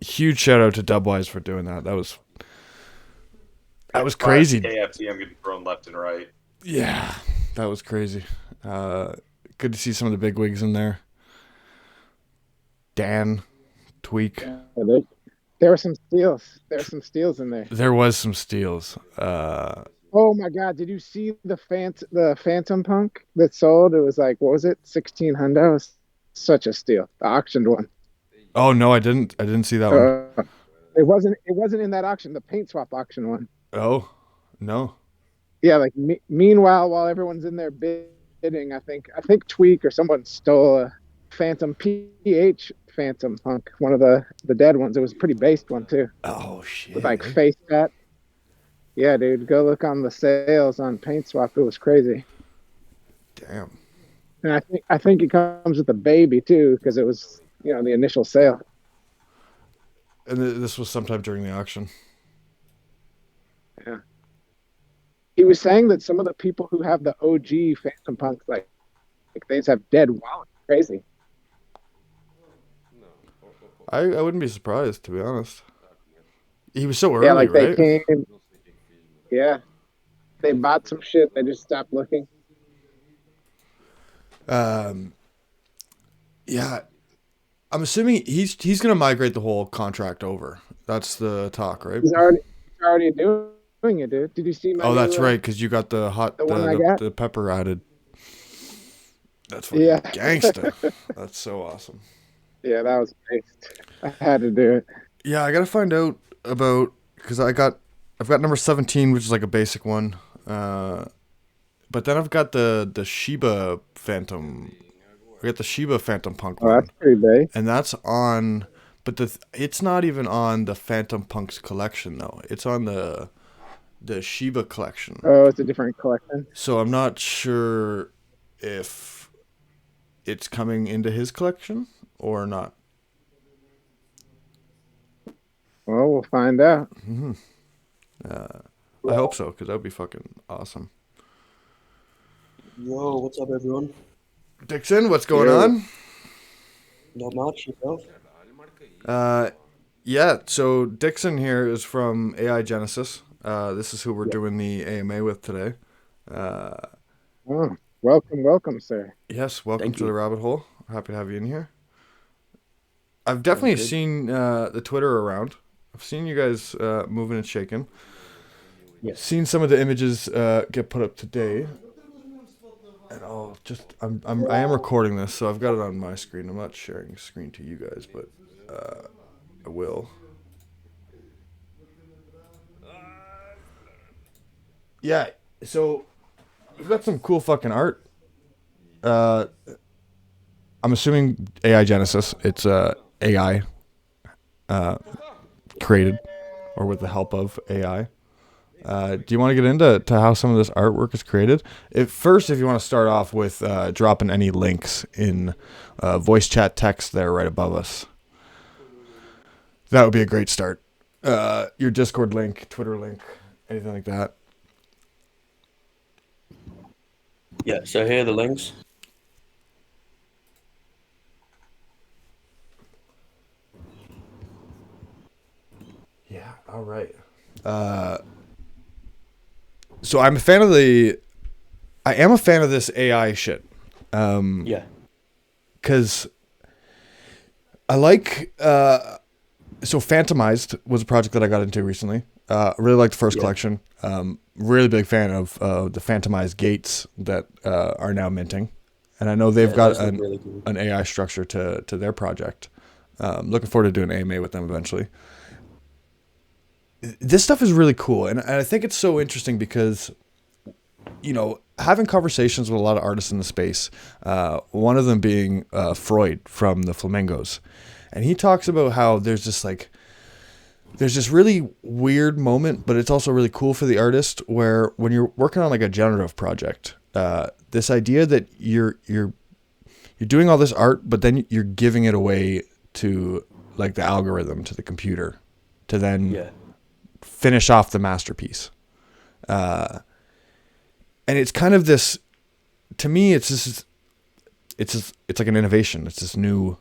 Huge shout out to Dubwise for doing that. That was crazy. FTM getting thrown left and right. Yeah, that was crazy. Good to see some of the big wigs in there. Dan, Tweak. Yeah, there were some steals. There were some steals in there. There was some steals. Oh my God! Did you see the Fantom Punk that sold? It was like, what was it, 1,600? It was such a steal. The auctioned one. Oh no, I didn't see that one. It wasn't in that auction. The paint swap auction one. Oh no. Yeah, like meanwhile, while everyone's in there bidding, I think Tweak or someone stole a Fantom PH Fantom Punk, one of the dead ones. It was a pretty based one too. Oh shit. With like face tat. Yeah, dude, go look on the sales on paint swap. It was crazy. Damn. And I think it comes with a baby too, because it was, the initial sale. And this was sometime during the auction. Yeah. He was saying that some of the people who have the OG Fantom Punks, like they just have dead wallets. Crazy. I wouldn't be surprised, to be honest. He was so early, yeah, like right? They came. Yeah, they bought some shit. They just stopped looking. Yeah, I'm assuming he's gonna migrate the whole contract over. That's the talk, right? He's already doing it, dude. Did you see my? Oh, that's right, because you got the pepper added. That's fucking gangsta. That's so awesome. Yeah, that was based. I had to do it. Yeah, I gotta find out about, because I've got number 17, which is like a basic one. But then I've got the Shiba Phantom. I got the Shiba Phantom Punk one. That's pretty big. And that's on, but it's not even on the Phantom Punks collection though. It's on the Shiba collection. Oh, it's a different collection. So I'm not sure if it's coming into his collection or not. Well, we'll find out. Mm-hmm. I hope so, because that would be fucking awesome. Yo, what's up, everyone? Dixon, what's going on? Not much, yourself? Yeah, so Dixon here is from AI Genesis. This is who we're doing the AMA with today. Welcome, sir. Yes, welcome to the rabbit hole. Happy to have you in here. I've definitely seen the Twitter around. I've seen you guys moving and shaking. Yes. Seen some of the images get put up today. And I am recording this, so I've got it on my screen. I'm not sharing screen to you guys, but I will. Yeah, so we've got some cool fucking art. I'm assuming AI Genesis. It's AI created, or with the help of AI. Do you want to get into how some of this artwork is created? If you want to start off with dropping any links in voice chat text there right above us, that would be a great start. Your Discord link, Twitter link, anything like that. Yeah, so here are the links. Yeah, all right. So I am a fan of this AI shit. Yeah. Because I like, so Phantomized was a project that I got into recently. Really liked the first collection. Really big fan of the Phantomized gates that are now minting. And I know they've got an AI structure to their project. Looking forward to doing AMA with them eventually. This stuff is really cool, and I think it's so interesting because, having conversations with a lot of artists in the space, one of them being Freud from the Flamingos, and he talks about how there's this really weird moment, but it's also really cool for the artist, where when you're working on like a generative project, this idea that you're doing all this art, but then you're giving it away to like the algorithm, to the computer, to then finish off the masterpiece. And it's kind of this, to me, it's like an innovation. It's this new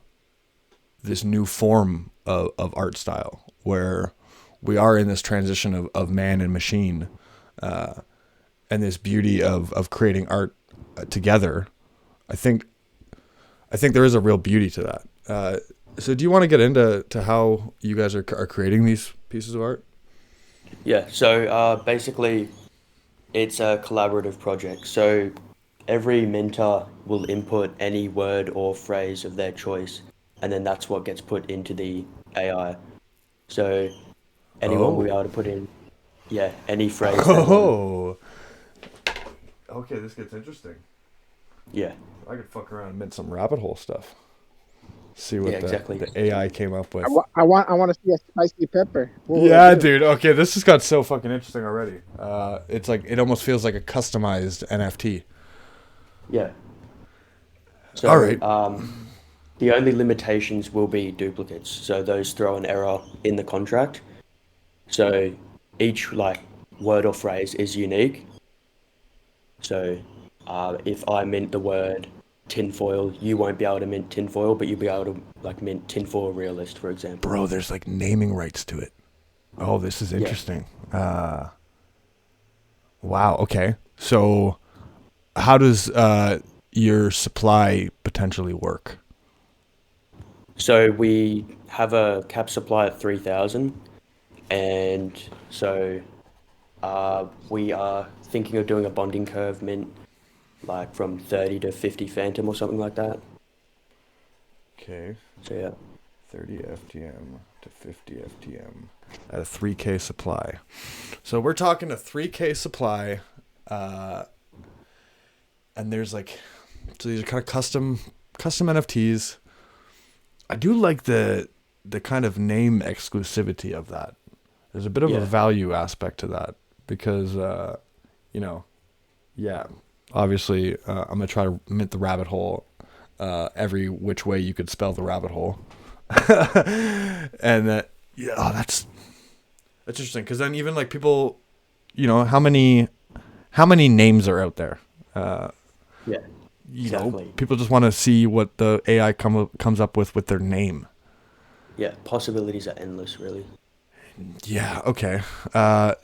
this new form of art style where we are in this transition of man and machine, and this beauty of creating art together. I think there is a real beauty to that. So do you want to get into how you guys are creating these pieces of art? Yeah, so basically, it's a collaborative project. So every minter will input any word or phrase of their choice, and then that's what gets put into the AI. So anyone will be able to put in, yeah, any phrase they want. Oh, okay, this gets interesting. Yeah, I could fuck around and mint some rabbit hole stuff. See what exactly. the AI came up with. I want to see a spicy pepper. What would Yeah, I do? dude. Okay, this has got so fucking interesting already. It's like it almost feels like a customized NFT. Yeah. So, All right. the only limitations will be duplicates. So those throw an error in the contract. So each like word or phrase is unique. So if I mint the word tinfoil, you won't be able to mint tinfoil, but you'll be able to like mint tinfoil realist, for example. Bro, there's like naming rights to it. Oh, this is interesting. Wow. Okay. So how does your supply potentially work? So we have a cap supply at 3,000, and so we are thinking of doing a bonding curve mint, like from 30 to 50 Phantom or something like that. Okay. So yeah. 30 FTM to 50 FTM at a 3K supply. So we're talking a 3K supply, and there's like, so these are kind of custom NFTs. I do like the kind of name exclusivity of that. There's a bit of a value aspect to that because, obviously I'm going to try to mint the rabbit hole every which way you could spell the rabbit hole. And that's interesting because then even like people, how many names are out there? Exactly. People just want to see what the AI comes up with their name. Yeah, possibilities are endless, really. Yeah. Okay.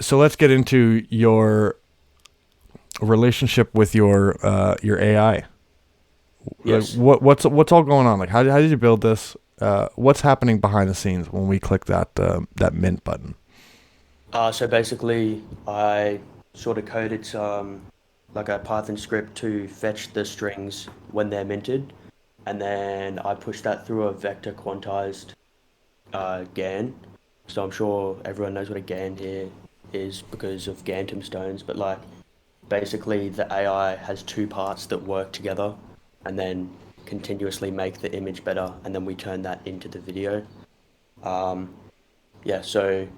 So let's get into your relationship with your AI. Yes. Like, what's all going on? Like, how did you build this? What's happening behind the scenes when we click that mint button? So basically, I sort of coded some like a Python script to fetch the strings when they're minted, and then I pushed that through a vector quantized GAN. So I'm sure everyone knows what a GAN here is because of GAN tombstones, but like basically the AI has two parts that work together and then continuously make the image better, and then we turn that into the video. So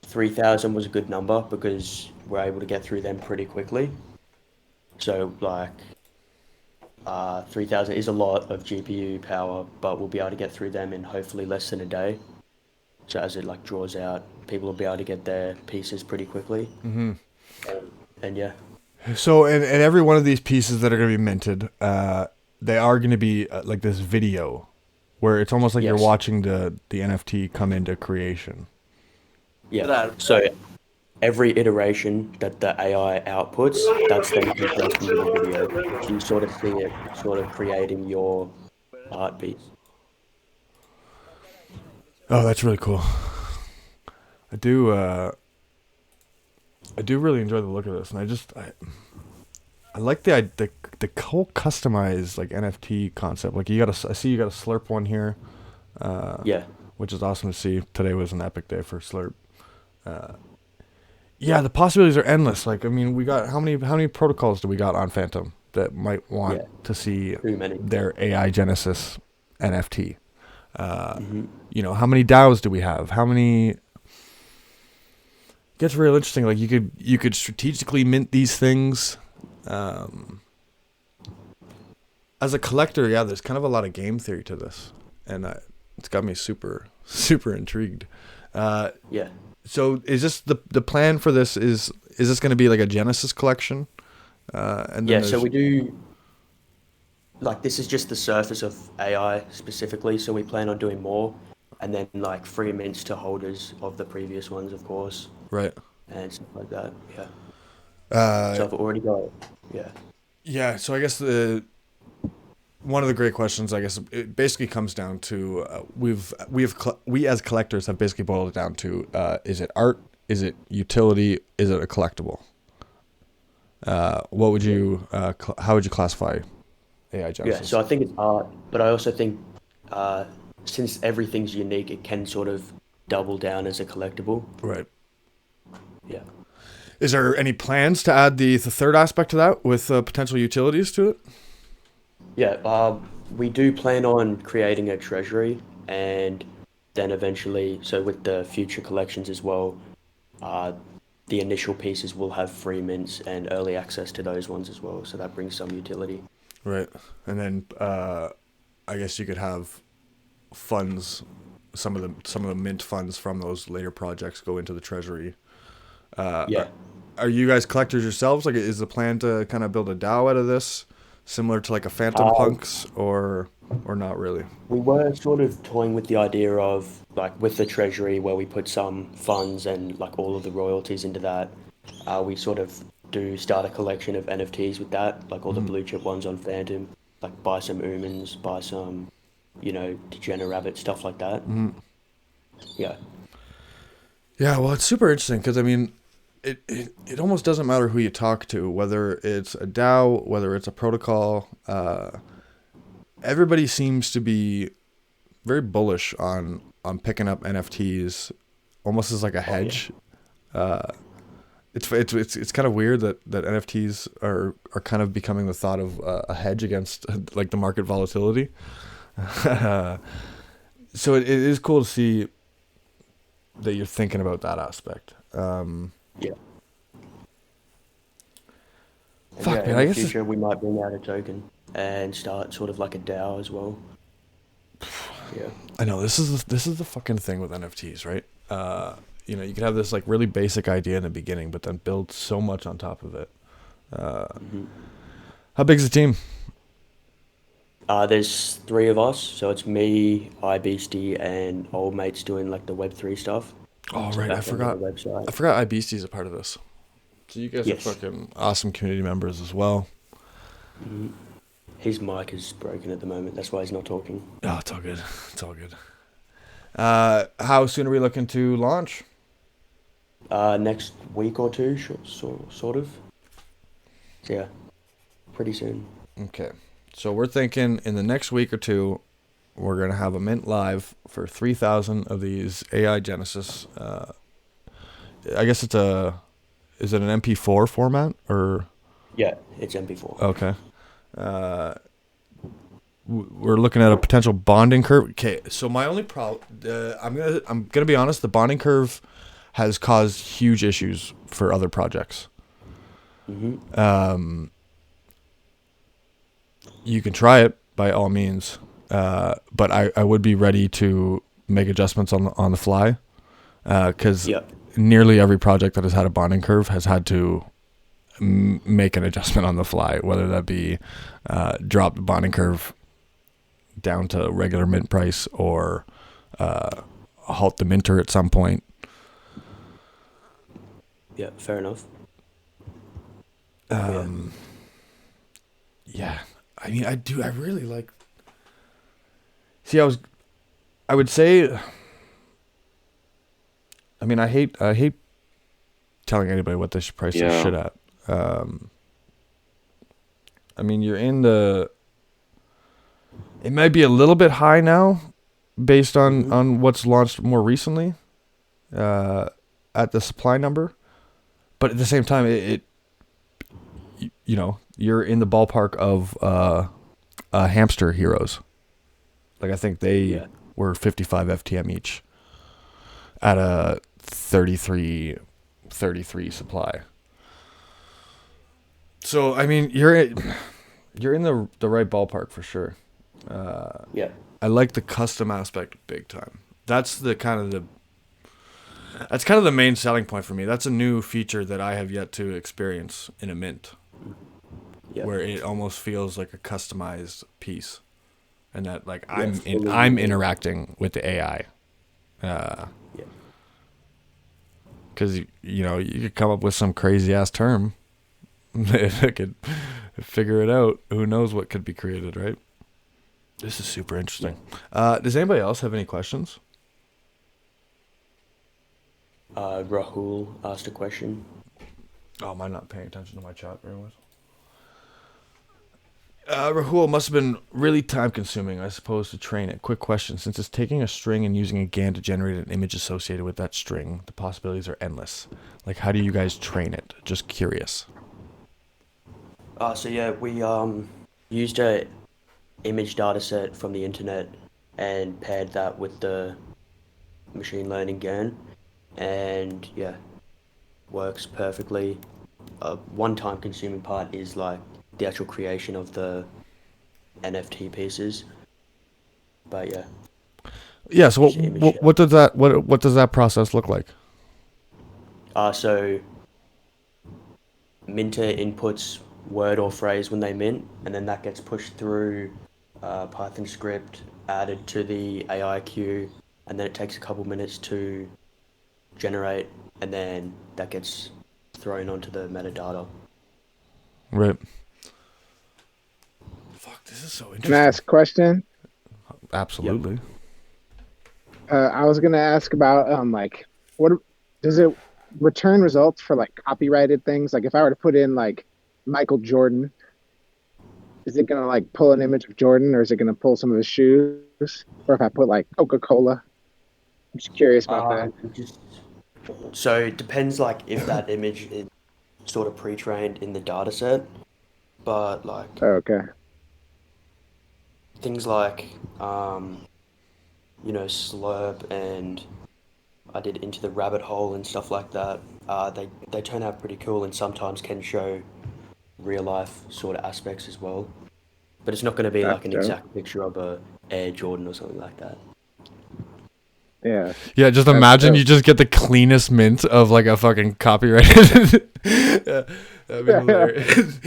3,000 was a good number because we're able to get through them pretty quickly. So like 3,000 is a lot of GPU power, but we'll be able to get through them in hopefully less than a day. So as it like draws out, people will be able to get their pieces pretty quickly. Mm-hmm. And yeah. So and every one of these pieces that are going to be minted, they are going to be like this video where it's almost like you're watching the NFT come into creation. Yeah. So every iteration that the AI outputs, that's then compressed into the video. So you sort of see it sort of creating your art piece. Oh, that's really cool. I do really enjoy the look of this, and I like the whole customized like NFT concept. Like I see you got a Slurp one here. Which is awesome to see. Today was an epic day for Slurp. The possibilities are endless. Like, I mean, we got how many protocols do we got on Fantom that might want to see their AI Genesis NFT? How many DAOs do we have? How many? It gets real interesting. Like, you could strategically mint these things. As a collector, there's kind of a lot of game theory to this, and it's got me super super intrigued. So is this the plan for this? Is this going to be like a Genesis collection? And then so we do like this is just the surface of AI specifically, so we plan on doing more, and then like free mints to holders of the previous ones, of course, Right. and stuff like that. Yeah. Uh, So I've already got, yeah, yeah. So I guess the one of the great questions, I guess, it basically comes down to we as collectors have basically boiled it down to is it art, is it utility, is it a collectible? What would you how would you classify AI yeah. Genesis? So I think it's art, but I also think uh, since everything's unique, it can sort of double down as a collectible. Right. Yeah. Is there any plans to add the third aspect to that with potential utilities to it? Yeah, we do plan on creating a treasury and then eventually, so with the future collections as well, uh, the initial pieces will have free mints and early access to those ones as well. So that brings some utility. Right. And then I guess you could have funds, some of the mint funds from those later projects go into the treasury. Yeah. Are you guys collectors yourselves? Like, is the plan to kind of build a DAO out of this, similar to like a Phantom Punks, or not really? We were sort of toying with the idea of like with the treasury where we put some funds and like all of the royalties into that. We sort of do start a collection of NFTs with that, like all the blue chip ones on Phantom, like buy some Umans, buy some, Degenerate stuff like that. Yeah. Yeah, well, it's super interesting because I mean, it almost doesn't matter who you talk to, whether it's a DAO, whether it's a protocol. Everybody seems to be very bullish on picking up NFTs, almost as like a hedge. It's kind of weird that NFTs are kind of becoming the thought of a hedge against like the market volatility. So it is cool to see that you're thinking about that aspect. Yeah. And Fuck, yeah, man, in I the guess future we might bring out a token and start sort of like a DAO as well. Yeah. I know this is the fucking thing with NFTs, right? You can have this like really basic idea in the beginning, but then build so much on top of it. How big's the team? There's three of us, so it's me, iBeastie, and old mates doing like the Web3 stuff. Oh So right, I back end of forgot. the website. I forgot iBeastie's a part of this. So you guys are Yes. fucking awesome community members as well. His mic is broken at the moment. That's why he's not talking. Oh, it's all good. It's all good. How soon are we looking to launch? Next week or two, sort of. So yeah, pretty soon. Okay. So we're thinking in the next week or two, we're going to have a mint live for 3,000 of these AI Genesis. I guess is it an MP4 format or? Yeah, it's MP4. Okay. We're looking at a potential bonding curve. Okay. So my only problem, I'm gonna be honest, the bonding curve has caused huge issues for other projects. You can try it by all means, but I would be ready to make adjustments on the fly, because Yeah. nearly every project that has had a bonding curve has had to make an adjustment on the fly, whether that be drop the bonding curve down to regular mint price or halt the minter at some point. Yeah, fair enough. Yeah, I mean, I really like. See, I would say. I mean, I hate telling anybody what they should price their shit at. I mean, you're in the. It might be a little bit high now, based on what's launched more recently, at the supply number, but at the same time, you're in the ballpark of hamster heroes. Like I think they were 55 FTM each at a 33 supply. So I mean, you're in the right ballpark for sure. Yeah. I like the custom aspect big time. That's kind of the main selling point for me. That's a new feature that I have yet to experience in a mint. Yeah. where it almost feels like a customized piece, and that like Yeah, fully I'm unique. interacting with the AI. Yeah. Because you know you could come up with some crazy ass term, if it could figure it out. Who knows what could be created, right? This is super interesting. Does anybody else have any questions? Rahul asked a question. Oh, am I not paying attention to my chat very much? Rahul, must have been really time consuming, I suppose, to train it. Quick question. Since it's taking a string and using a GAN to generate an image associated with that string, the possibilities are endless. Like, how do you guys train it? Just curious. So yeah, we used a image data set from the internet and paired that with the machine learning GAN, and yeah, works perfectly. One time consuming part is like the actual creation of the NFT pieces, but yeah, Yeah. So just image it. what does that process look like? So Minter inputs word or phrase when they mint, and then that gets pushed through Python script, added to the AI queue, and then it takes a couple minutes to generate, and then that gets thrown onto the metadata. Right. Fuck, this is so Can I ask a question? Absolutely. I was gonna ask about like what does it return results for like copyrighted things? Like if I were to put in like Michael Jordan, is it gonna like pull an image of Jordan, or is it gonna pull some of his shoes? Or if I put like Coca-Cola, I'm just curious about that. Just so it depends, like if that image is sort of pre-trained in the data set, but like Oh, okay. things like Slurp, and I did Into the Rabbit Hole and stuff like that. They turn out pretty cool and sometimes can show real life sort of aspects as well. But it's not going to be That's like an dope. exact picture of a Air Jordan or something like that. Yeah, Yeah, just that's imagine you dope. just get the cleanest mint of like a fucking copyrighted. Yeah, that'd be hilarious.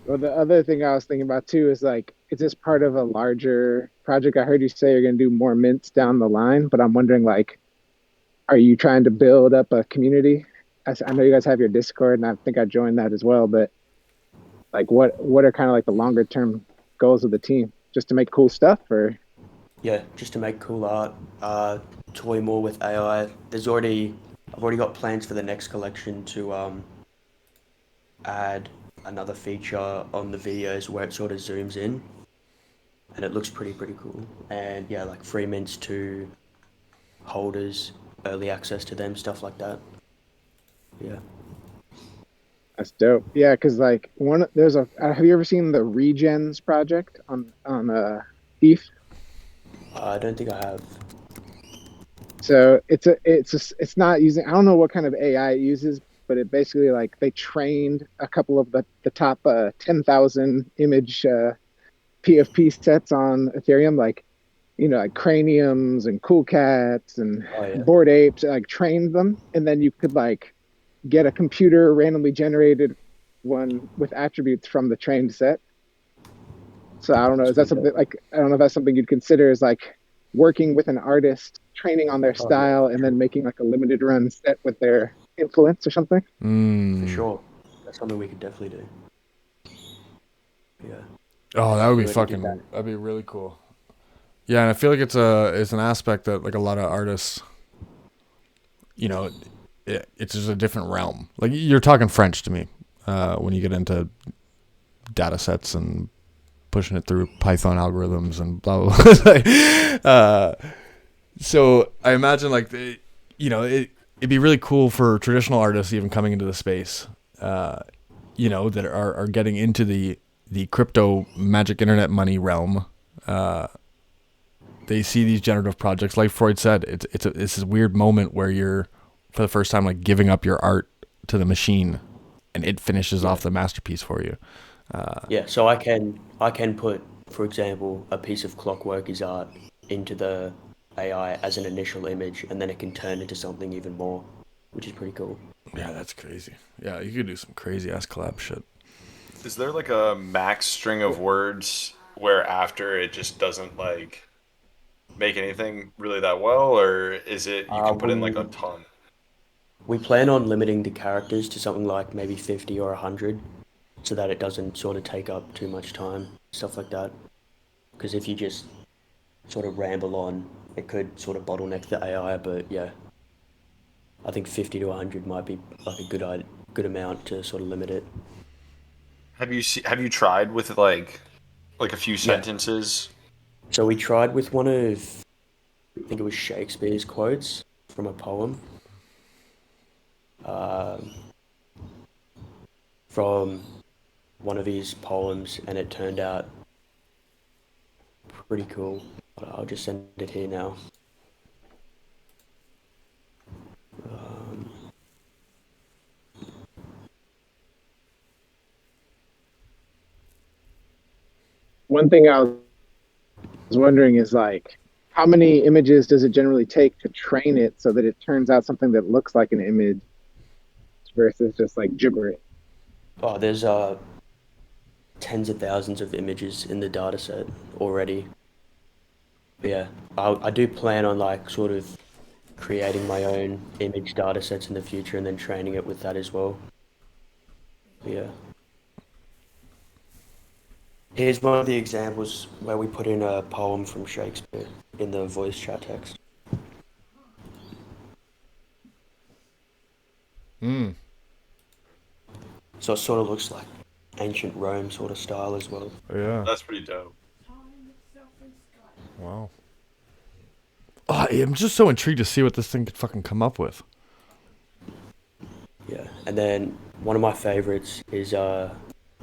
Well, the other thing I was thinking about too is like, is this part of a larger project? I heard you say you're gonna do more mints down the line, but I'm wondering like, are you trying to build up a community? I know you guys have your Discord, and I think I joined that as well. But like, what are kind of like the longer term goals of the team? Just to make cool stuff, or Yeah, just to make cool art, toy more with AI. I've already got plans for the next collection to add another feature on the videos where it sort of zooms in, and it looks pretty cool. And yeah, like free mints to holders, early access to them, stuff like that. Yeah. that's dope. Yeah, because like there's a. Have you ever seen the Regens project on Thief? I don't think I have. So it's not using, I don't know what kind of AI it uses, but it basically like they trained a couple of the top 10,000 image PFP sets on Ethereum, like like craniums and cool cats and Oh yeah. bored apes, like trained them, and then you could like get a computer randomly generated one with attributes from the trained set. So I don't know. Is that Sweet. something like, I don't know if that's something you'd consider as like working with an artist, training on their Oh yeah, style, and then making like a limited run set with their influence or something? for Mm. sure. That's something we could definitely do. Yeah. Oh, that would We be already did that. fucking. That'd be really cool. Yeah, and I feel like it's an aspect that like a lot of artists, it's just a different realm. Like you're talking French to me when you get into data sets and pushing it through Python algorithms and blah blah blah. So I imagine like it'd be really cool for traditional artists even coming into the space, that are getting into the crypto magic internet money realm. They see these generative projects, like Freud said, it's this weird moment where you're for the first time like giving up your art to the machine, and it finishes off the masterpiece for you. Yeah, so I can put, for example, a piece of clockwork is art into the AI as an initial image, and then it can turn into something even more. which is pretty cool. Yeah, that's crazy. Yeah, you could do some crazy ass collab shit. Is there like a max string of words where after it just doesn't like make anything really that well, or is it you can put in like a ton? We plan on limiting the characters to something like maybe 50 or 100, so that it doesn't sort of take up too much time, stuff like that. Because if you just sort of ramble on, it could sort of bottleneck the AI. But yeah, I think 50 to 100 might be like a good amount to sort of limit it. Have you tried with like a few Yeah. sentences? So we tried with one of, I think it was Shakespeare's quotes from a poem. From one of his poems, and it turned out pretty cool. I'll just send it here now. One thing I was wondering is like, how many images does it generally take to train it so that it turns out something that looks like an image versus just like gibberish? Oh, there's tens of thousands of images in the data set already. But yeah, I do plan on like sort of creating my own image data sets in the future and then training it with that as well. But yeah. Here's one of the examples where we put in a poem from Shakespeare in the voice chat text. So it sort of looks like ancient Rome sort of style as well. Yeah. That's pretty dope. Wow. Oh, I'm just so intrigued to see what this thing could fucking come up with. Yeah, and then one of my favorites is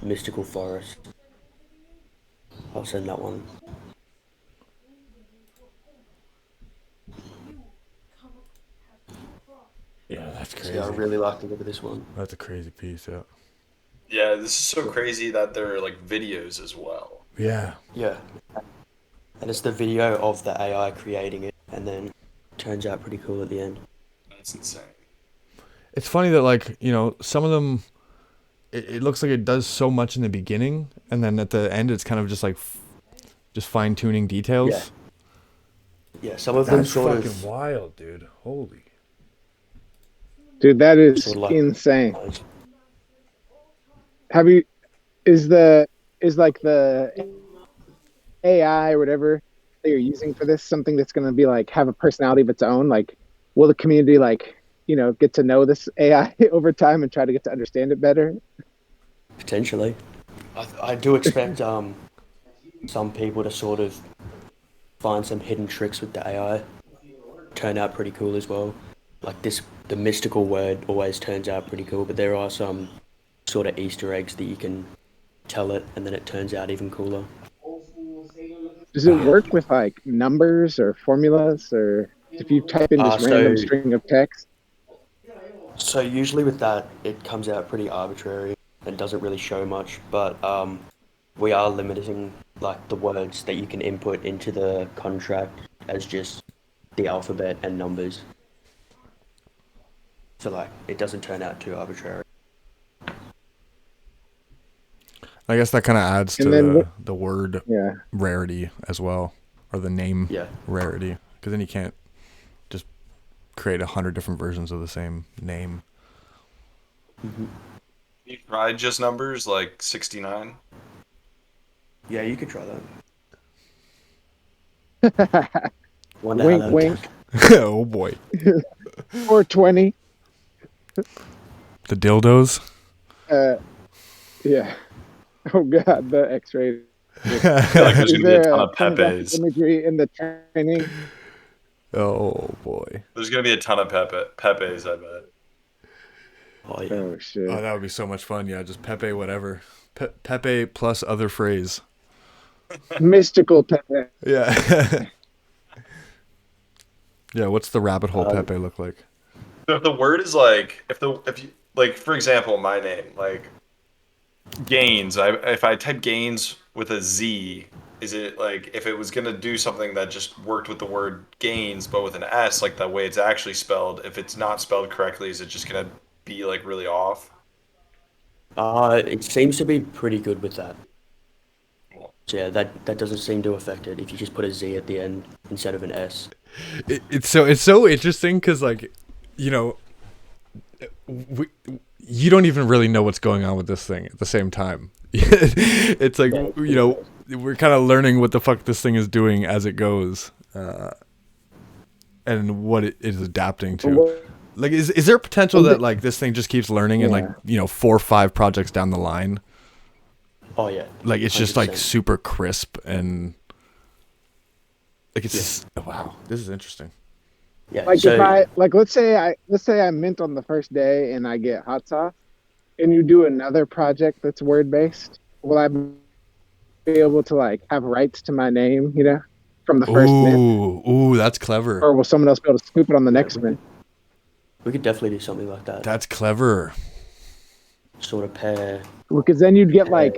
Mystical Forest. I'll send that one. Yeah, that's crazy. Yeah, I really like the look of this one. That's a crazy piece, yeah. Yeah, this is so crazy that there are like videos as well. Yeah. Yeah. And it's the video of the AI creating it, and then it turns out pretty cool at the end. That's insane. It's funny that, like, you know, some of them, it looks like it does so much in the beginning, and then at the end it's kind of just like, just fine-tuning details. Yeah. Yeah, some of them That's sort fucking of... wild, dude. Holy. Dude, that is Sort of like- insane. Have you, is like the AI or whatever that you're using for this something that's going to be like have a personality of its own? Like, will the community like, you know, get to know this AI over time and try to get to understand it better? Potentially. I do expect some people to sort of find some hidden tricks with the AI. Turn out pretty cool as well. Like the mystical word always turns out pretty cool, but there are some sort of Easter eggs that you can tell it, and then it turns out even cooler. Does it work with like numbers or formulas, or if you type in this random string of text? So usually with that, it comes out pretty arbitrary and doesn't really show much, but we are limiting like the words that you can input into the contract as just the alphabet and numbers. So like it doesn't turn out too arbitrary. I guess that kind of adds to And then the word Yeah. rarity as well, or the name Yeah. rarity, because then you can't just create 100 different versions of the same name. You tried just numbers like 69? Yeah, you could try that. Wonder how Wink, that wink. Oh boy. 420. The dildos. Yeah. Oh god, the X-ray. I feel like there's Is gonna be a there ton of pornographic Pepes. imagery in the training? Oh boy. There's gonna be a ton of Pepes, I bet. Oh yeah. Oh shit. Oh, that would be so much fun. Yeah, just Pepe whatever. Pepe plus other phrase. Mystical Pepe. Yeah. Yeah, what's the rabbit hole Pepe look like? So if the word is like, if you like, for example, my name, like Gaines. If I type Gaines with a Z is it like if it was gonna do something that just worked with the word gains but with an S, like the way it's actually spelled, if it's not spelled correctly, is it just gonna be like really off? It seems to be pretty good with that. So yeah, that doesn't seem to affect it if you just put a Z at the end instead of an S. It's so interesting because, like, you know, you don't even really know what's going on with this thing at the same time. It's like, you know, we're kind of learning what the fuck this thing is doing as it goes, and what it is adapting to. Like, is there potential that like this thing just keeps learning and like, you know, 4 or 5 projects down the line, Oh yeah. like it's just like 100%. super crisp and like it's just, wow, this is interesting. Yeah. Like So if I like, let's say I mint on the first day and I get hot sauce, and you do another project that's word based, will I be able to like have rights to my name, you know, from the first mint, Ooh, that's clever. or will someone else be able to scoop it on the next mint? we could definitely do something like that. That's clever. Sort of pair. Because then you'd get like,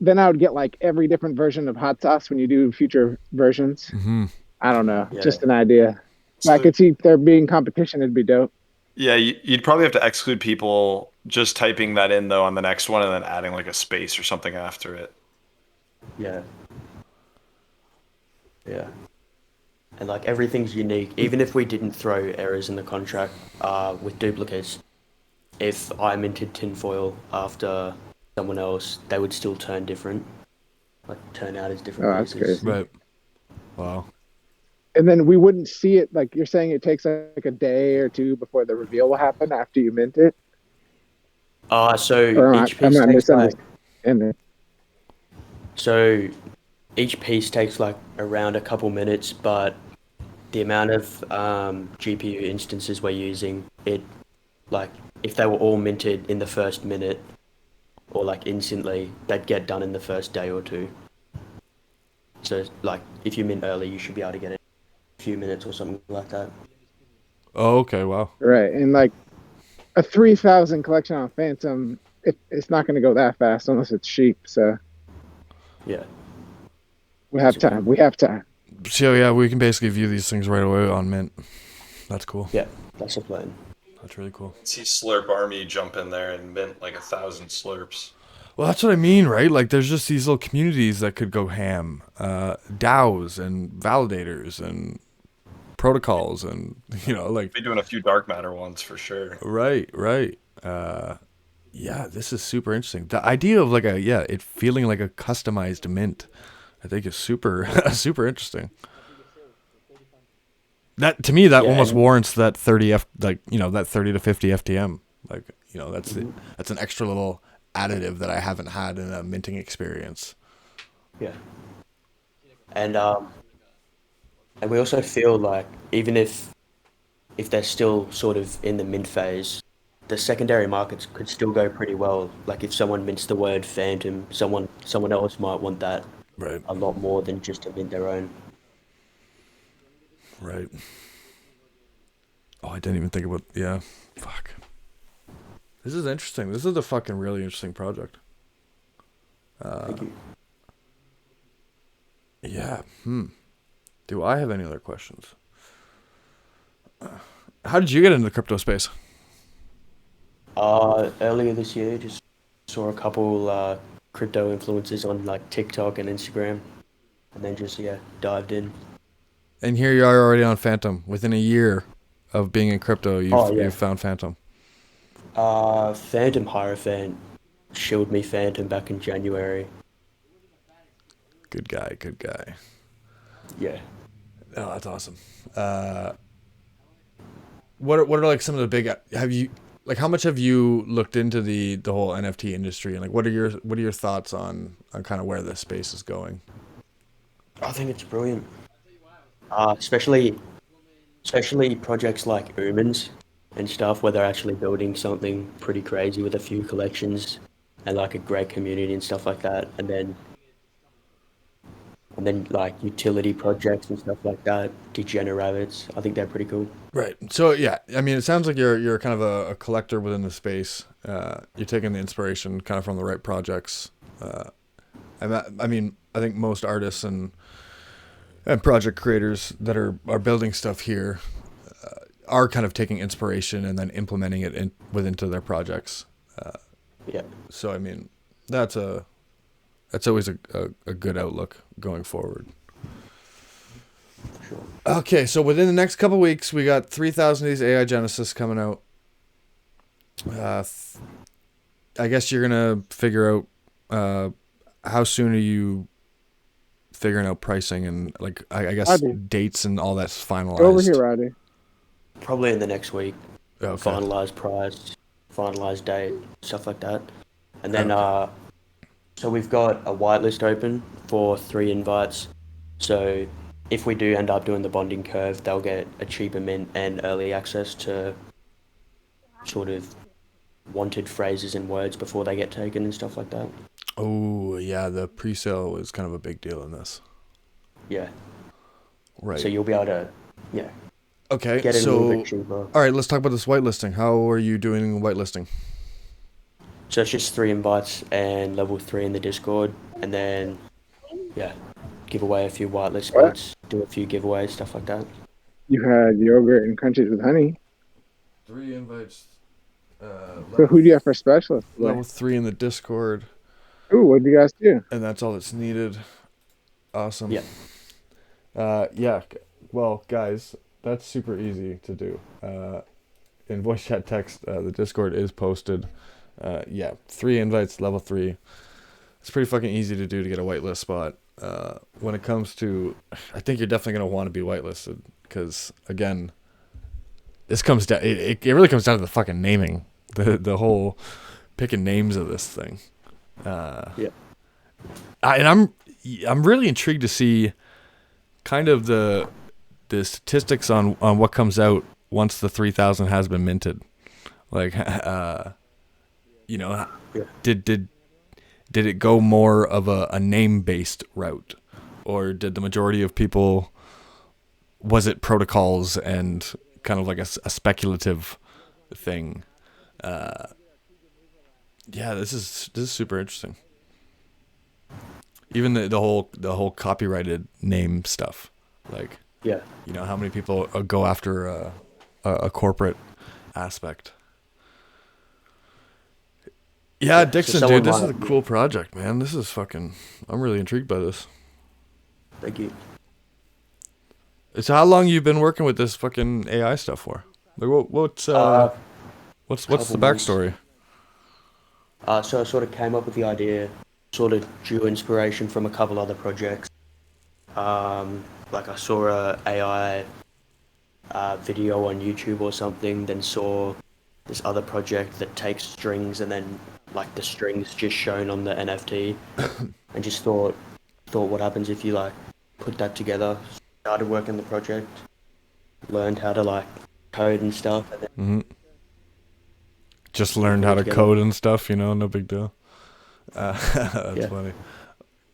then I would get like every different version of hot sauce when you do future versions. Mm-hmm. I don't know, Yeah. just an idea. So, I could see there being competition. It'd be dope. yeah, you'd probably have to exclude people just typing that in though on the next one and then adding like a space or something after it. Yeah. Yeah. And like everything's unique. Even if we didn't throw errors in the contract with duplicates, if I minted tinfoil after someone else, they would still turn different. Like turn out as different Oh, that's pieces. crazy. Right. Wow. And then we wouldn't see it. Like you're saying, it takes like a day or two before the reveal will happen after you mint it. So Or each am piece I takes like misunderstanding? so each piece takes like around a couple minutes, but the amount of GPU instances we're using, it like if they were all minted in the first minute or like instantly, they'd get done in the first day or two. So like if you mint early, you should be able to get it in a few minutes or something like that. Oh, okay. Wow. Right. And like a 3,000 collection on Phantom, it's not going to go that fast unless it's cheap. So Yeah. we have time. We have time. So yeah, we can basically view these things right away on Mint. That's cool. Yeah, that's the plan. That's really cool. See Slurp Army jump in there and mint like 1,000 slurps. Well, that's what I mean, right? Like, there's just these little communities that could go ham, DAOs and validators and protocols, and you know, like, Be doing a few dark matter ones for sure. right. Yeah, this is super interesting. The idea of like it feeling like a customized mint, I think is super, super interesting. That to me, that Yeah, almost and- warrants that 30 that 30 to 50 FTM. Like, you know, that's that's an extra little additive that I haven't had in a minting experience. Yeah. And we also feel like even if they're still sort of in the mint phase, the secondary markets could still go pretty well. Like if someone mints the word Phantom, someone else might want that Right. a lot more than just to mint their own. Right. Oh, I didn't even think about. Yeah. Fuck. This is interesting. This is a fucking really interesting project. Thank you. Yeah. Do I have any other questions? How did you get into the crypto space? Earlier this year, just saw a couple crypto influencers on like TikTok and Instagram, and then just dived in. And here you are already on Fantom. Within a year of being in crypto, you've found Fantom. Fantom Hierophant shilled me Fantom back in January. Good guy. Yeah. Oh, that's awesome. What are like some of the big? How much have you looked into the whole NFT industry, and like what are your thoughts on kind of where this space is going? I think it's brilliant. Especially projects like Umans and stuff where they're actually building something pretty crazy with a few collections and like a great community and stuff like that. And then like utility projects and stuff like that, degenerates. I think they're pretty cool. Right. So yeah, I mean, it sounds like you're kind of a collector within the space. You're taking the inspiration kind of from the right projects, I mean, I think most artists and project creators that are building stuff here are kind of taking inspiration and then implementing it into their projects. Yeah. So I mean, that's always a good outlook going forward. Sure. Okay, so within the next couple weeks, we got 3,000 of these AI Genesis coming out. I guess you're gonna figure out how soon are you figuring out pricing and like I guess Roddy. dates and all that's finalized. Go over here, Roddy. Probably in the next week. Okay. Finalize price, finalize date, stuff like that. And then, Okay. so we've got a whitelist open for 3 invites. So if we do end up doing the bonding curve, they'll get a cheaper mint and early access to sort of wanted phrases and words before they get taken and stuff like that. Oh yeah, the pre-sale is kind of a big deal in this. Yeah. Right. So you'll be able to, yeah, Okay. get it a little So bit cheaper. all right, let's talk about this whitelisting. How are you doing whitelisting? So it's just 3 invites and level 3 in the Discord, and then yeah, give away a few whitelist What? spots, do a few giveaways, stuff like that. You had yogurt and crunchies with honey. 3 invites. So who do you have for specialist? Level 3 in the Discord, Ooh, what do you guys do? and that's all that's needed. Awesome. Yeah. Yeah. Well, guys, that's super easy to do. In voice chat text, the Discord is posted. Yeah, 3 invites, level 3. It's pretty fucking easy to do to get a whitelist spot. When it comes to, I think you're definitely gonna want to be whitelisted because again, this comes down. It really comes down to the fucking naming, the whole picking names of this thing. Yeah. And I'm really intrigued to see kind of the statistics on what comes out once the 3,000 has been minted. Like, you know, Yeah. did it go more of a name based route, or did the majority of people, was it protocols and kind of like a speculative thing? Yeah, this is super interesting. Even the whole copyrighted name stuff, like, Yeah. you know, how many people go after a corporate aspect. Yeah, Dixon, someone dude, this is a might- cool project, man. This is fucking, I'm really intrigued by this. Thank you. So how long you been working with this fucking AI stuff for? Like, what's the couple months. backstory? So I sort of came up with the idea, sort of drew inspiration from a couple other projects. Like I saw a AI video on YouTube or something, then saw this other project that takes strings and then like the strings just shown on the NFT, and just thought what happens if you like put that together. Started working the project, learned how to like code and stuff, and then Mm-hmm. Just learned how to together. code and stuff, you know, no big deal. That's Yeah. funny.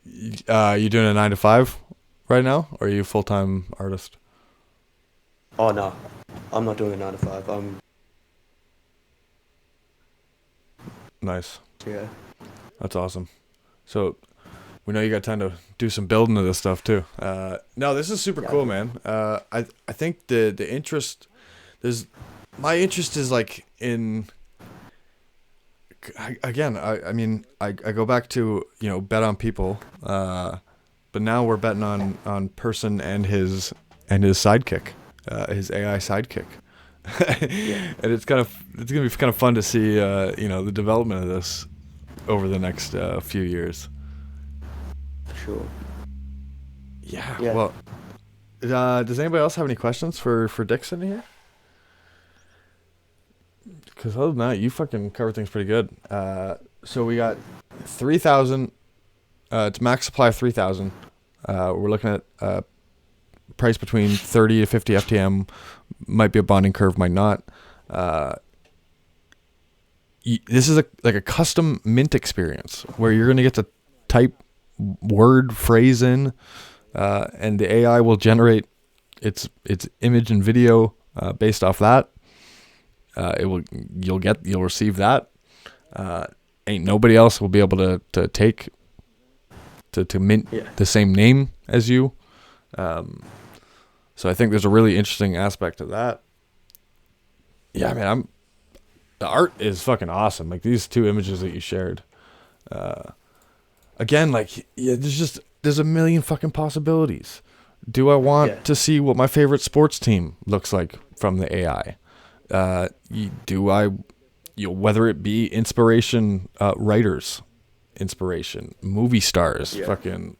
You doing a 9 to 5 right now, or are you a full-time artist? Oh no, I'm not doing a 9 to 5. I'm Nice. yeah. That's awesome. So we know you got time to do some building of this stuff too. No, this is super cool, man. I think the interest, my interest is like in, again, I mean, I go back to, you know, bet on people, but now we're betting on person and his sidekick, his AI sidekick. And it's gonna be kind of fun to see, you know, the development of this over the next few years. Sure. Yeah. Yeah. Well, does anybody else have any questions for Dixon here? Because other than that, you fucking cover things pretty good. So we got 3,000. It's max supply of 3,000. We're looking at price between 30 to 50 FTM. Might be a bonding curve, might not. This is like a custom mint experience where you're gonna get to type word phrase in, and the AI will generate its image and video based off that. You'll receive that. Ain't nobody else will be able to take to mint the same name as you. So I think there's a really interesting aspect to that. Yeah, man, the art is fucking awesome. Like these two images that you shared. Again, like there's a million fucking possibilities. Do I want to see what my favorite sports team looks like from the AI? Do I, whether it be inspiration, writers, inspiration, movie stars, fucking,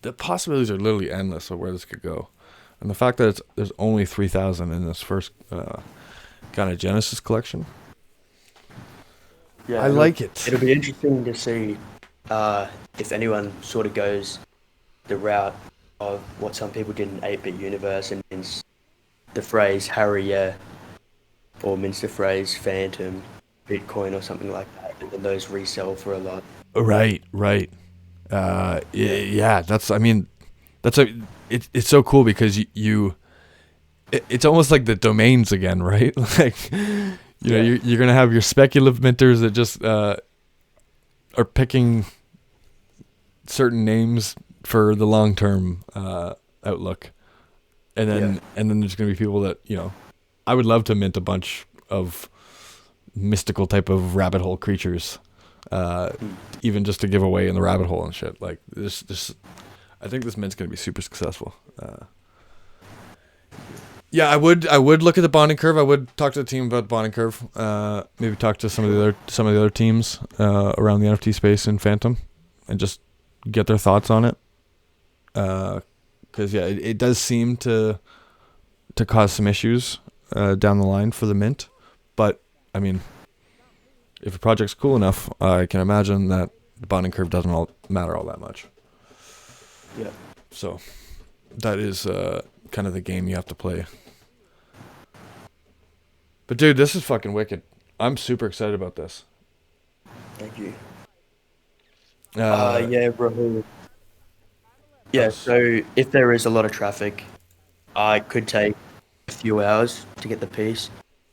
the possibilities are literally endless of where this could go. And the fact that there's only 3,000 in this first kind of Genesis collection. Yeah, I like it. It'll be interesting to see if anyone sort of goes the route of what some people did in 8-bit universe and mints the phrase Harry, or mints the phrase Fantom, Bitcoin or something like that, and then those resell for a lot. Right. Yeah, it's so cool because it's almost like the domains again, right? Like, you're going to have your speculative minters that just are picking certain names for the long-term outlook. And then there's going to be people that, I would love to mint a bunch of mystical type of rabbit hole creatures, even just to give away in the rabbit hole and shit. Like this, I think this mint's going to be super successful. I would look at the bonding curve. I would talk to the team about the bonding curve. Maybe talk to some of the other teams around the NFT space in Fantom, and just get their thoughts on it. Because it does seem to cause some issues down the line for the mint. But I mean, if a project's cool enough, I can imagine that the bonding curve doesn't matter all that much. Yeah. So that is kind of the game you have to play. But dude, this is fucking wicked. I'm super excited about this. Thank you. Rahul. Yeah, so if there is a lot of traffic, I could take a few hours to get the piece,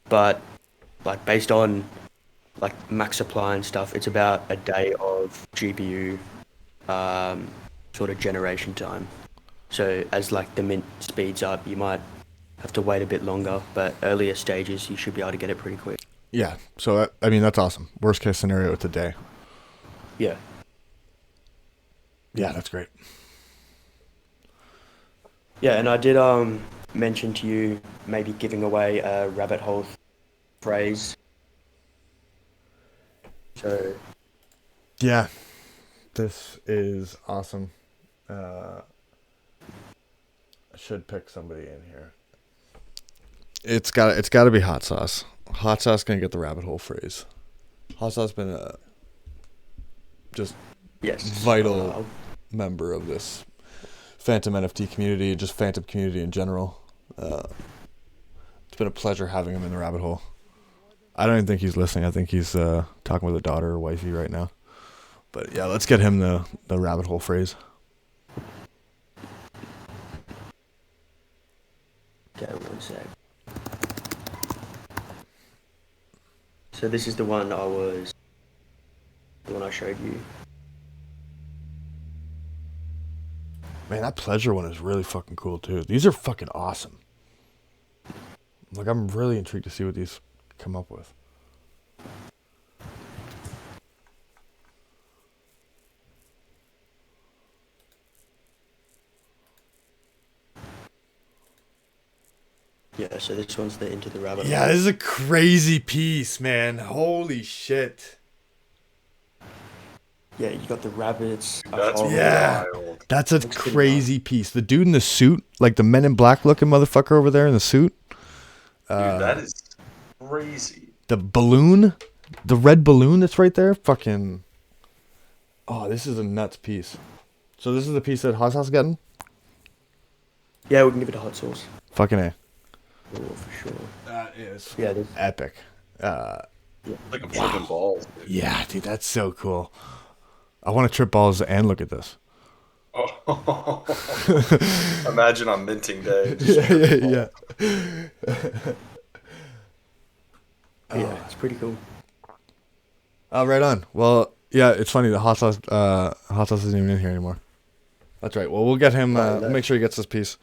but like based on like max supply and stuff, it's about a day of GPU sort of generation time. So as like the mint speeds up, you might have to wait a bit longer, but earlier stages you should be able to get it pretty quick. Yeah, so I mean that's awesome. Worst case scenario, it's a day. Yeah. Yeah, that's great. Yeah, and I did mention to you maybe giving away a rabbit hole phrase. So yeah, this is awesome. I should pick somebody in here. It's got to be Hot Sauce. Hot Sauce gonna get the rabbit hole phrase. Hot Sauce been a just vital member of this Fantom NFT community, just Fantom community in general. It's been a pleasure having him in the rabbit hole. I don't even think he's listening. I think he's talking with a daughter or wifey right now. But yeah, let's get him the rabbit hole phrase. Okay, 1 sec. So this is the one I showed you. Man, that pleasure one is really fucking cool too. These are fucking awesome. Like, I'm really intrigued to see what these come up with. Yeah, so this one's the Into the Rabbit Hole. Yeah, this is a crazy piece, man. Holy shit. Yeah, you got the rabbits. That's wild. That's a crazy piece. The dude in the suit, like the Men in Black looking motherfucker over there in the suit. Dude, that is crazy. The balloon, the red balloon that's right there. Fucking. Oh, this is a nuts piece. So this is the piece that Hot Sauce getting? Yeah, we can give it a hot sauce. Fucking A. Oh, for sure. That is epic. Like I'm tripping balls. Dude. Yeah, dude, that's so cool. I want to trip balls and look at this. Oh. Imagine on minting day. Yeah. Yeah, it's pretty cool. Oh, right on. Well, Yeah, it's funny. The hot sauce isn't even in here anymore. That's right. Well, we'll get him. We'll make sure he gets this piece.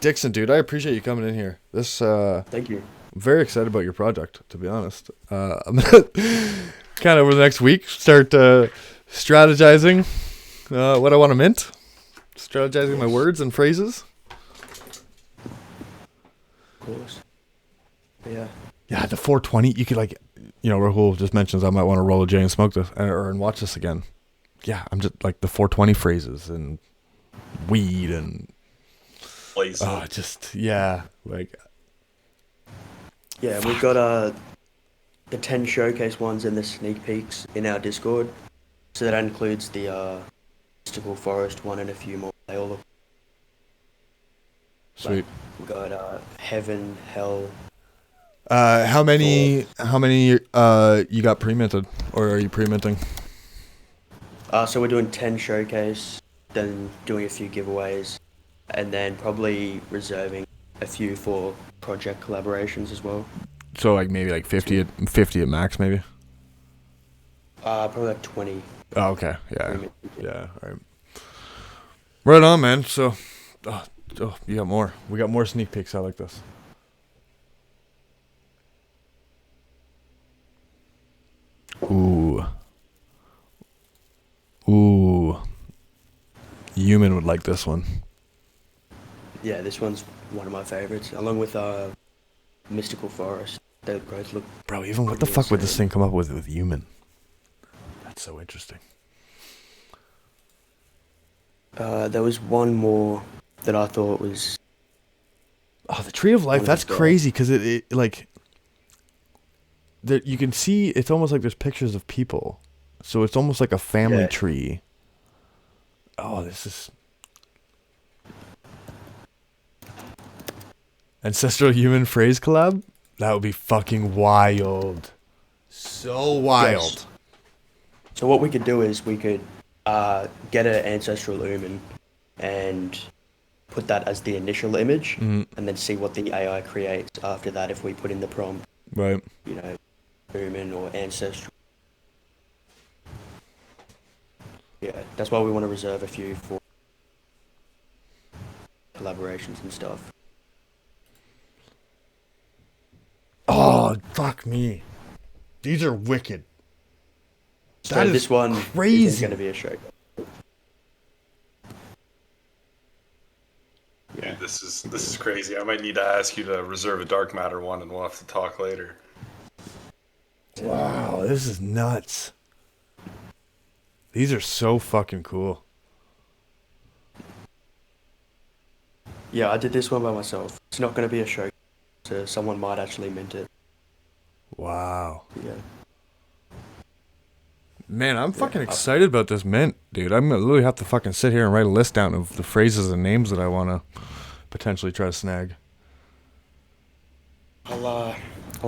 Dixon, dude, I appreciate you coming in here. Thank you. I'm very excited about your project, to be honest. I'm gonna kind of over the next week start strategizing what I want to mint, strategizing my words and phrases. Of course. Yeah. Yeah, the 420. You could Rahul just mentions I might want to roll a J and smoke this and watch this again. Yeah, I'm just like the 420 phrases and weed and Yeah, we've got the 10 showcase ones and the sneak peeks in our Discord. So that includes the Mystical Forest one and a few more. They all look sweet. We've got Heaven, Hell. How many you got pre-minted, or are you pre-minting? So we're doing 10 showcase, then doing a few giveaways, and then probably reserving a few for project collaborations as well. So like maybe like 50 at max, maybe. Probably like 20. Oh, okay. Yeah. Yeah. All right. Right on, man. So, you got more. We got more sneak peeks. I like this. Ooh. Human would like this one. Yeah, this one's one of my favorites, along with Mystical Forest. They both look. Bro, even what the fuck would this thing come up with human? That's so interesting. There was one more that I thought was. Oh, the Tree of Life. That's crazy because it like. You can see it's almost like there's pictures of people, so it's almost like a family tree. Oh, this is ancestral human phrase collab. That would be fucking wild. So wild. Yes. So what we could do is we could get an ancestral human and put that as the initial image, and then see what the AI creates after that if we put in the prompt. Right. Human or ancestral. Yeah, that's why we want to reserve a few for collaborations and stuff. Oh, fuck me. These are wicked. So that this one crazy. Is going to be a show. Yeah, this is crazy. I might need to ask you to reserve a dark matter one, and we'll have to talk later. Wow, this is nuts. These are so fucking cool. Yeah, I did this one by myself. It's not going to be a show, so someone might actually mint it. Wow. Yeah. Man, I'm fucking excited about this mint, dude. I'm gonna literally have to fucking sit here and write a list down of the phrases and names that I want to potentially try to snag. I'll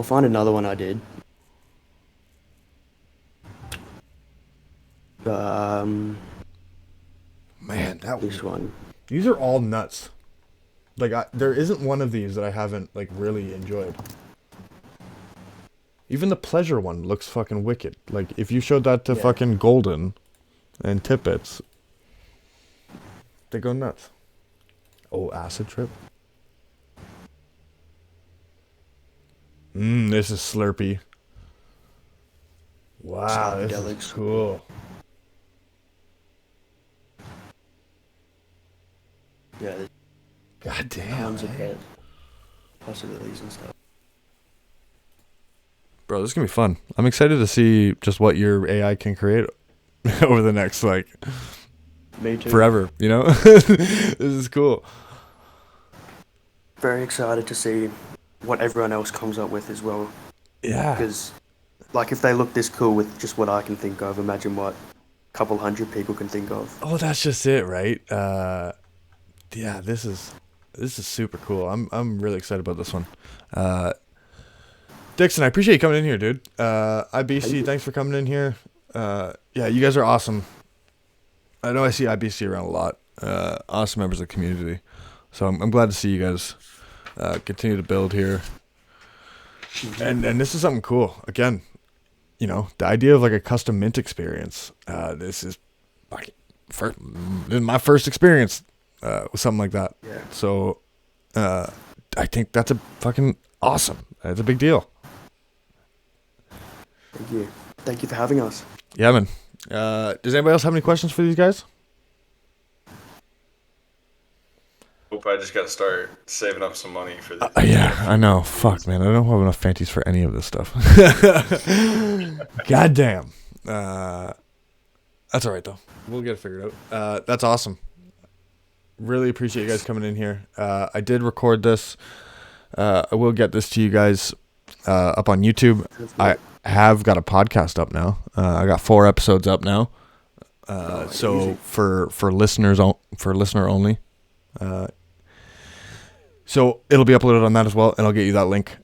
find another one I did. Man, this one. These are all nuts. Like, there isn't one of these that I haven't like really enjoyed. Even the pleasure one looks fucking wicked. Like, if you showed that to fucking Golden and Tippets, they go nuts. Oh, acid trip. This is Slurpee. Wow, this is cool. Yeah. God damn. Tons of possibilities and stuff. Bro, this is going to be fun. I'm excited to see just what your AI can create over the next, like, me too. Forever, you know? This is cool. Very excited to see what everyone else comes up with as well. Yeah. Because, like, if they look this cool with just what I can think of, imagine what a couple hundred people can think of. Oh, that's just it, right? Yeah, this is super cool. I'm really excited about this one. Dixon, I appreciate you coming in here, dude. IBC, thanks for coming in here. Yeah, you guys are awesome. I know I see IBC around a lot. Awesome members of the community. So I'm glad to see you guys continue to build here. And this is something cool. Again, the idea of like a custom mint experience. This is like my first experience with something like that. Yeah. So I think that's a fucking awesome. It's a big deal. Thank you. Thank you for having us. Yeah, man. Does anybody else have any questions for these guys? Hope I just got to start saving up some money for this. Yeah, I know. Fuck, man. I don't have enough Fanties for any of this stuff. God damn. That's all right, though. We'll get it figured out. That's awesome. Really appreciate you guys coming in here. I did record this. I will get this to you guys up on YouTube. I have got a podcast up now. I got 4 episodes up now. So for listeners, for listener only. So it'll be uploaded on that as well, and I'll get you that link.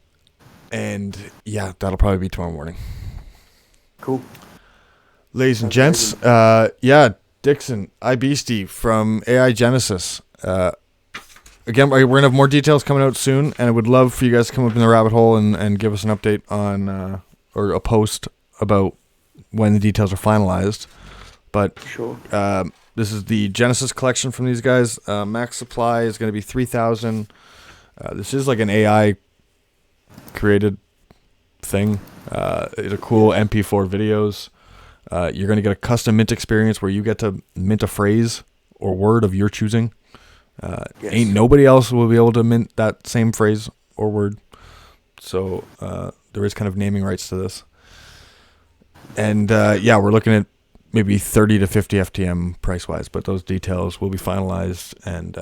And yeah, that'll probably be tomorrow morning. Cool. Ladies and gents, Dixon, iBeastie from AI Genesis. Again, we're going to have more details coming out soon, and I would love for you guys to come up in the rabbit hole and give us an update on, or a post about when the details are finalized. But Sure. This is the Genesis collection from these guys. Max supply is going to be 3,000. This is like an AI created thing. It's a cool MP4 videos. You're going to get a custom mint experience where you get to mint a phrase or word of your choosing. Yes. Ain't nobody else will be able to mint that same phrase or word. So there is kind of naming rights to this. And we're looking at maybe 30 to 50 FTM price-wise, but those details will be finalized and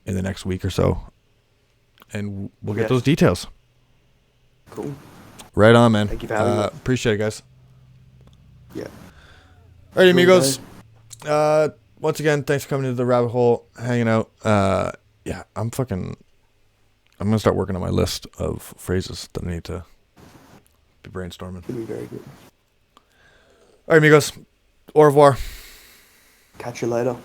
in the next week or so. And we'll get those details. Cool. Right on, man. Thank you for having me. Appreciate it, guys. Yeah. All right, amigos. Once again, thanks for coming into the rabbit hole, hanging out. I'm going to start working on my list of phrases that I need to be brainstorming. It'll be very good. All right, amigos. Au revoir. Catch you later.